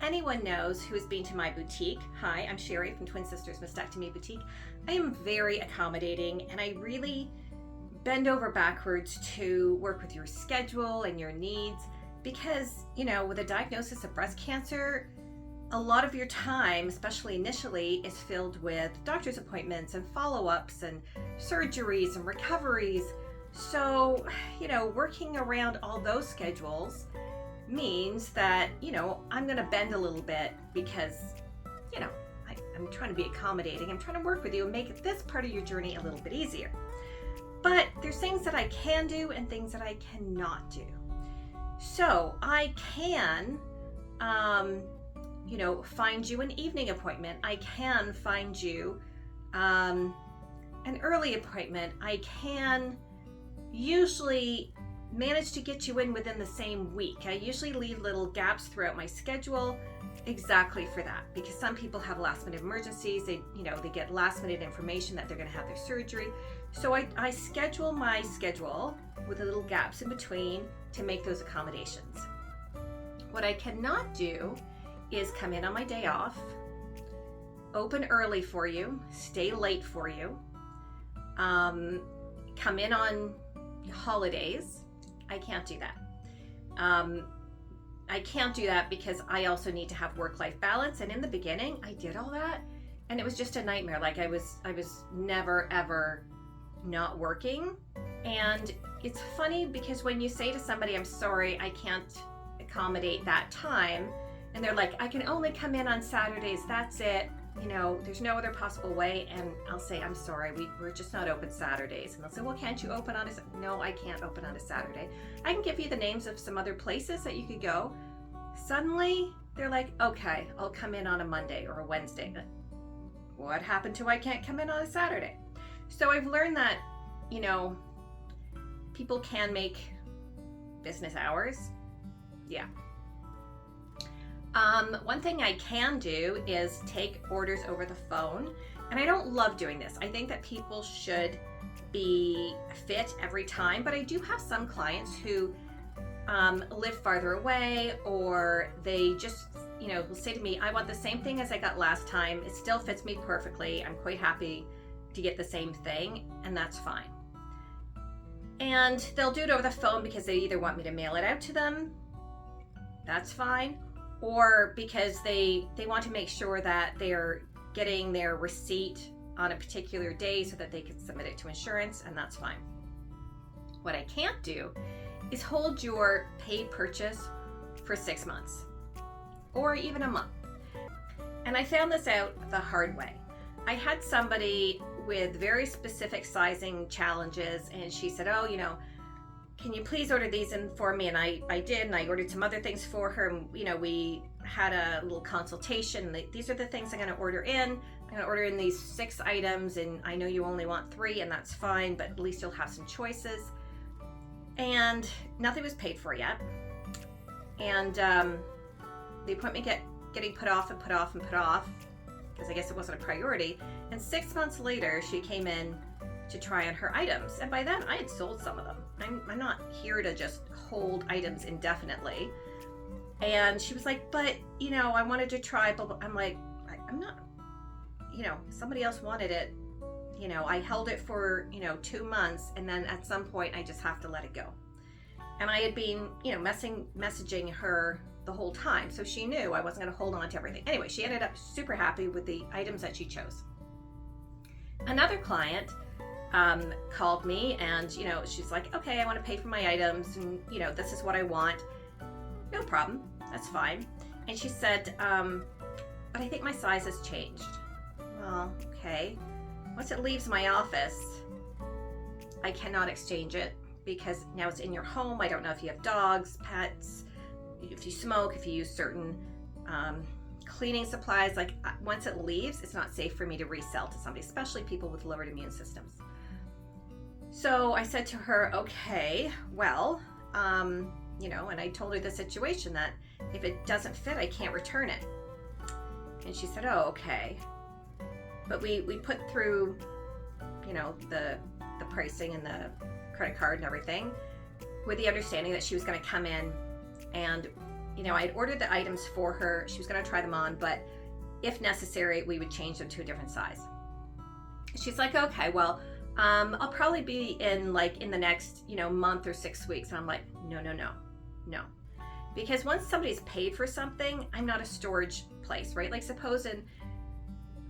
anyone knows who has been to my boutique, hi, I'm Sherry from Twin Sisters Mastectomy Boutique. I am very accommodating and I really bend over backwards to work with your schedule and your needs because, with a diagnosis of breast cancer, a lot of your time, especially initially, is filled with doctor's appointments and follow-ups and surgeries and recoveries. So, working around all those schedules means that, I'm going to bend a little bit because, I'm trying to be accommodating. I'm trying to work with you and make this part of your journey a little bit easier. But there's things that I can do and things that I cannot do. So I can, find you an evening appointment. I can find you an early appointment. I can usually manage to get you in within the same week. I usually leave little gaps throughout my schedule exactly for that, because some people have last minute emergencies. They get last minute information that they're going to have their surgery. So I schedule my schedule with the little gaps in between to make those accommodations. What I cannot do is come in on my day off, open early for you, stay late for you, come in on holidays. I can't do that. I can't do that because I also need to have work-life balance. And in the beginning, I did all that, and it was just a nightmare. Like I was never ever not working. And it's funny because when you say to somebody, "I'm sorry, I can't accommodate that time," and they're like, "I can only come in on Saturdays. That's it. There's no other possible way." And I'll say, "I'm sorry, we're just not open Saturdays." And they'll say, "Well, can't you open on a..." No, I can't open on a Saturday. I can give you the names of some other places that you could go. Suddenly, they're like, "Okay, I'll come in on a Monday or a Wednesday." What happened to I can't come in on a Saturday? So I've learned that, people can make business hours. Yeah. One thing I can do is take orders over the phone, and I don't love doing this. I think that people should be fit every time, but I do have some clients who live farther away, or they just, will say to me, "I want the same thing as I got last time. It still fits me perfectly. I'm quite happy to get the same thing," and that's fine. And they'll do it over the phone because they either want me to mail it out to them, that's fine, or because they want to make sure that they're getting their receipt on a particular day so that they can submit it to insurance, and that's fine. What I can't do is hold your paid purchase for 6 months or even a month. And I found this out the hard way. I had somebody with very specific sizing challenges, and she said, "Oh, can you please order these in for me?" And I did, and I ordered some other things for her. And, we had a little consultation. These are the things I'm going to order in. I'm going to order in these 6 items, and I know you only want 3, and that's fine, but at least you'll have some choices. And nothing was paid for yet. And the appointment getting put off and put off and put off because I guess it wasn't a priority. And 6 months later, she came in to try on her items. And by then, I had sold some of them. I'm not here to just hold items indefinitely. And she was like, "But, I wanted to try," blah, blah. I'm like, I'm not, somebody else wanted it. I held it for, 2 months, and then at some point, I just have to let it go. And I had been, messaging her the whole time, so she knew I wasn't going to hold on to everything. Anyway, she ended up super happy with the items that she chose. Another client called me, and she's like, "Okay, I want to pay for my items, and this is what I want." No problem, that's fine. And she said, "But I think my size has changed." Well, okay. Once it leaves my office, I cannot exchange it because now it's in your home. I don't know if you have dogs, pets, if you smoke, if you use certain cleaning supplies. Like once it leaves, it's not safe for me to resell to somebody, especially people with lowered immune systems. So I said to her, "Okay, well, and I told her the situation, that if it doesn't fit, I can't return it." And she said, "Oh, okay." But we put through, the pricing and the credit card and everything with the understanding that she was going to come in and I'd ordered the items for her. She was going to try them on, but if necessary, we would change them to a different size. She's like, okay, well, I'll probably be in the next, month or 6 weeks. And I'm like, no. Because once somebody's paid for something, I'm not a storage place, right? Like suppose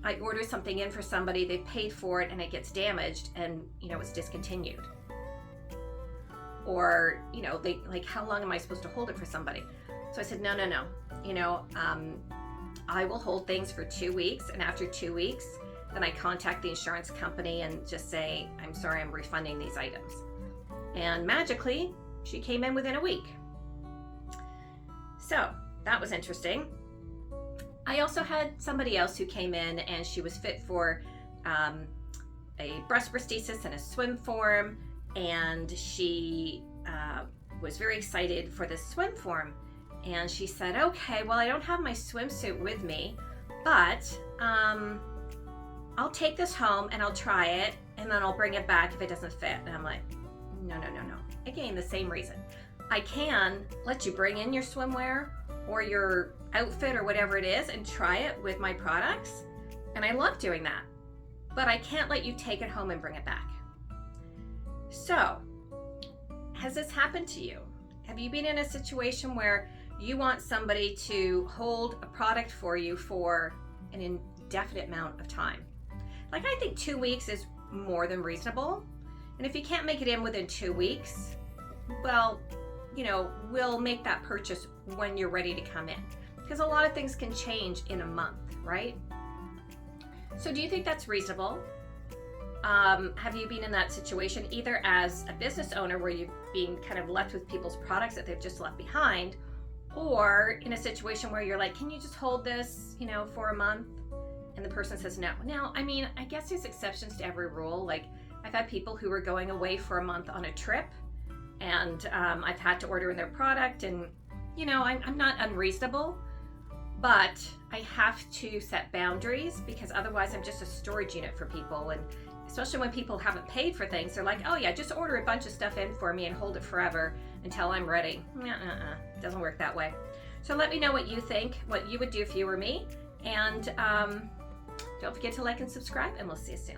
I order something in for somebody, they've paid for it and it gets damaged and, it's discontinued. Or, how long am I supposed to hold it for somebody? So I said, no. I will hold things for 2 weeks, and after 2 weeks, then I contact the insurance company and just say, I'm sorry, I'm refunding these items. And magically, she came in within a week. So that was interesting. I also had somebody else who came in and she was fit for a breast prosthesis and a swim form, and she was very excited for this swim form. And she said, okay, well, I don't have my swimsuit with me, but I'll take this home and I'll try it and then I'll bring it back if it doesn't fit. And I'm like, no. Again, the same reason. I can let you bring in your swimwear or your outfit or whatever it is and try it with my products. And I love doing that, but I can't let you take it home and bring it back. So, has this happened to you? Have you been in a situation where you want somebody to hold a product for you for an indefinite amount of time? Like, I think 2 weeks is more than reasonable. And if you can't make it in within 2 weeks, well, we'll make that purchase when you're ready to come in. Because a lot of things can change in a month, right? So do you think that's reasonable? Have you been in that situation either as a business owner where you've been kind of left with people's products that they've just left behind, or in a situation where you're like, can you just hold this, for a month? And the person says no. Now, I guess there's exceptions to every rule. Like, I've had people who were going away for a month on a trip, and I've had to order in their product, and I'm not unreasonable, but I have to set boundaries because otherwise I'm just a storage unit for people. And especially when people haven't paid for things, they're like, oh yeah, just order a bunch of stuff in for me and hold it forever until I'm ready. It doesn't work that way. So let me know what you think, what you would do if you were me, and don't forget to like and subscribe, and we'll see you soon.